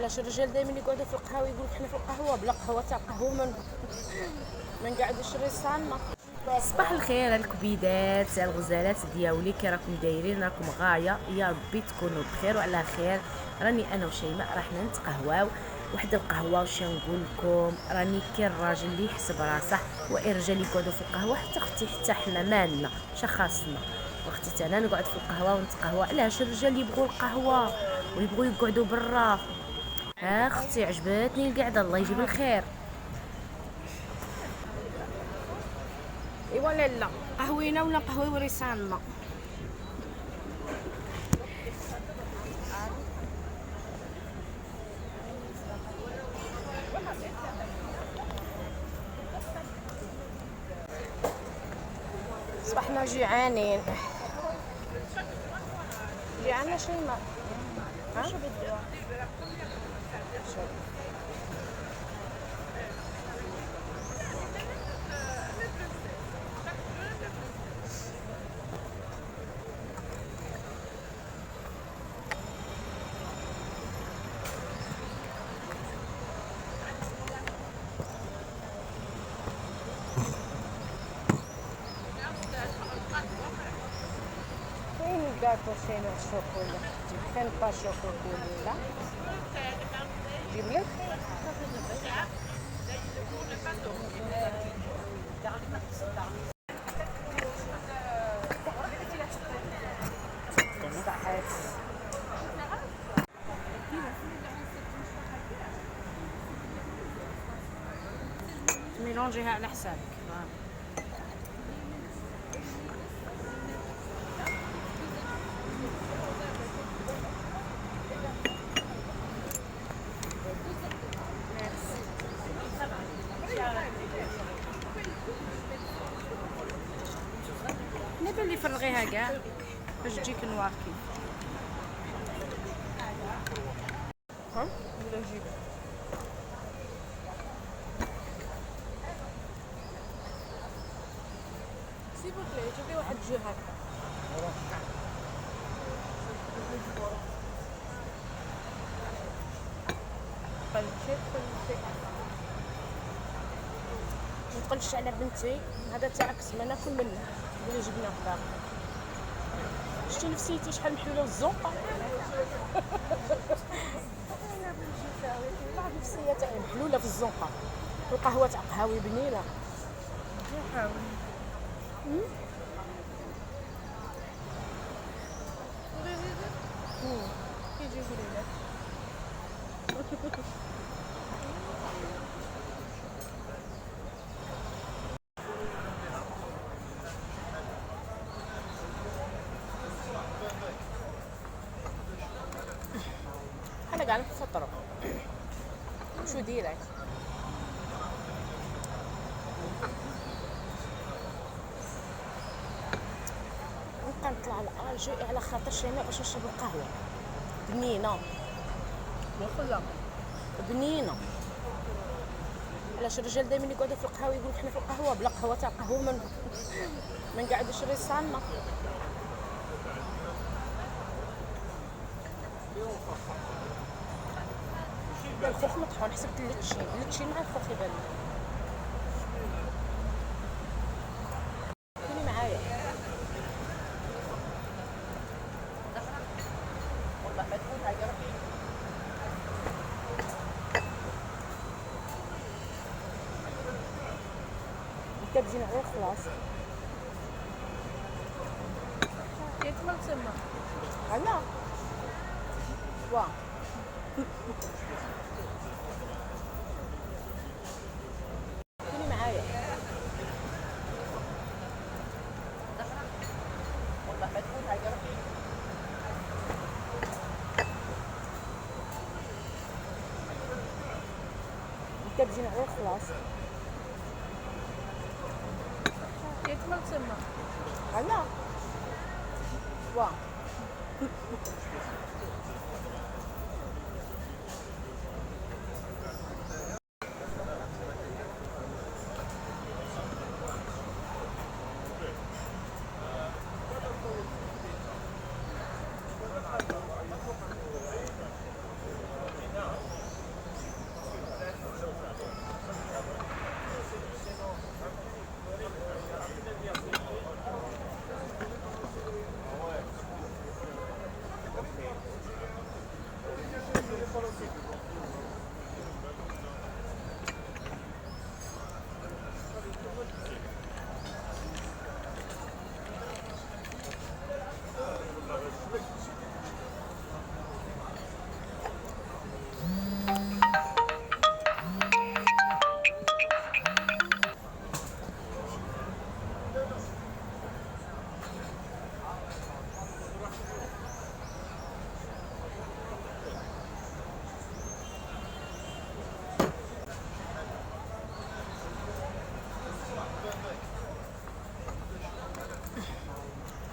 علاش الرجال دائما يقعدوا في القهاوي يقولوا حنا في القهوه بلا قهوه تاع قهوه ما نقعدوش ريصالنا. صباح الخير الكبيدات الغزالات دياولي، كي راكم دايرين؟ راكم غايه؟ يا ربي تكونوا بخير وعلى خير. راني انا وشيماء راح نتقهواو واحد القهوه، وش نقول لكم، راني كي الراجل اللي يحسب راسه والرجال يقعدوا في القهوه. حتى اختي حتى حنا مالنا شخاصنا، واختي انا نقعد في القهوه ونتقهوى. علاش الرجال يبغوا القهوه ويبغوا يقعدوا برا؟ اختي عجبتني القعده، الله يجيب الخير. ايوا لا قهوينا ولا قهوه ريصالنا. صبحنا جيعانين جيعانه شيماء. شو بدو؟ فين الكاكو شيماء الشوكولا؟ فين با شوكولا؟ جيب لك صحيت. ميلونجيها على حسابك. نبي اللي فرغيها كاع باش تجيك نوار كيف. ها ولا جيب سيبو لي جيب لي واحد جهه. قلشت ما تقلش على بنتي، هذا تاعك ما ناكل منه اللي جبناه باقي. شتي نفسيتي شحال محلوله الزنقه. بعد نفسيه تاعي محلوله في الزنقه. القهوه تاع قهاوي بنينه. يجيبوا لي انا قاعده نفطروا. شو ديرك؟ نبقى نطلع الأجي على خاطر شيماء باش نشرب القهوه بنينه. وخلا بنينه. علاش الرجال دائما يقعدوا في القهاوي يقولوا حنا في القهوه بلا قهوه تاع قهوه ما نقعدوش ريصالنا. الخوخ مطحون حسبت اللتشي مع الخوخ يبان لي. كوني معايا. انت تجينا غير خلاص. يتمل تما انا وا كوني معايا. انت تجينا غير خلاص. يتمل تما انا وا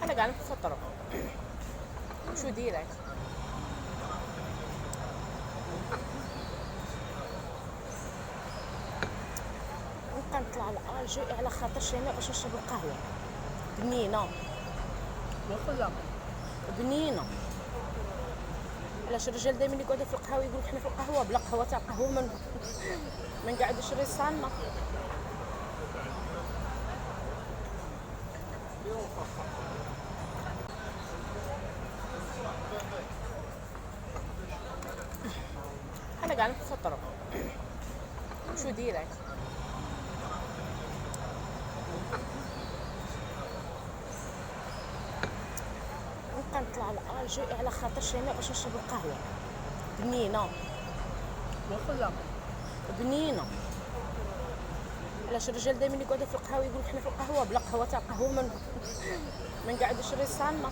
انا قاعده نفطروا. شو ديرك؟ نبقى نطلع لالجي على خاطر شيماء باش نشرب القهوه بنينه وخلا بنينه. علاش الرجال دائما يقعدوا في القهوه يقولوا حنا في القهوه بلا قهوه تاع قهوه ما نقعدوش ريصالنا. انا قاعده نفطروا. شو ديرك؟ نبقى نطلع لالجي على خاطر شيماء باش نشرب القهوه بنينه وخلا بنينه. علاش الرجال دائما يقعدوا في القهوه يقولوا حنا في القهوه بلا قهوه تاع قهوه ما نقعدوش ريصالنا.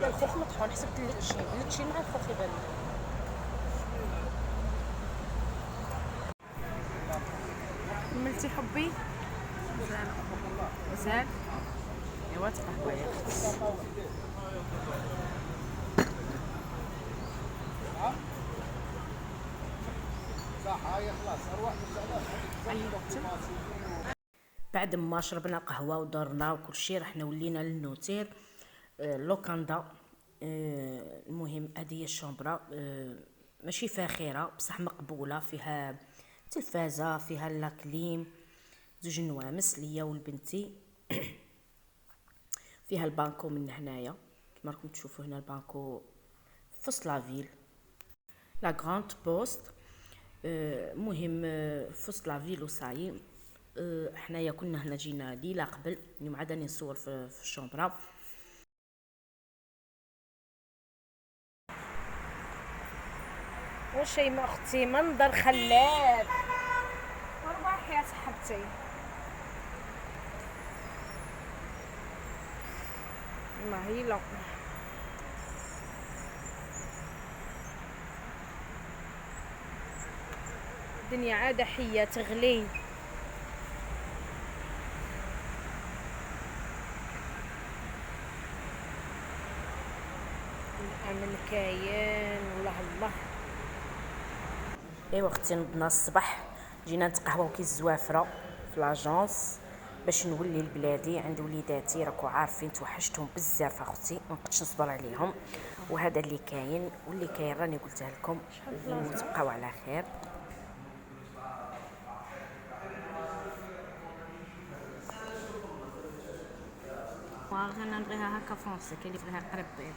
الخوخ مطحون حسبت اللتشين مع الخوخ يبان لي. كملتي حبي مزال ايوا تقهوى يا اختي. بعد ما شربنا القهوه ودرنا وكل شيء رحنا ولينا للنوتيل لوكاندا. المهم هذه هي الشومبرا ماشي فاخره بصح مقبوله، فيها تلفازه، فيها لاكليم، زوج نوامس ليا ولبنتي. فيها البانكو من هنايا كما راكم تشوفوا هنا البانكو في وسط لافيل لا غراند بوست. مهم في وسط لافيل وصاي. حنايا كنا هنا جينا ليله قبل اليوم عاد راني نصور في الشومبرا. وشيماء اختي منظر خلاب. ارواحي يا صاحبتي. ما هي لا الدنيا عادة حية تغلي. الامل كاين والله الله. ايوا اختي نضنا الصباح جينا نتقهواو كي الزوافره في لاجونس باش نولي لبلادي عند وليداتي. راكو عارفين توحشتهم بزاف اختي، ما نقدرش نصبر عليهم، وهذا اللي كاين واللي كاين راني قلتها لكم. وتبقاو على خير. واغا نبغيها هكا فونسي، كاين اللي بغيها قريب بيض.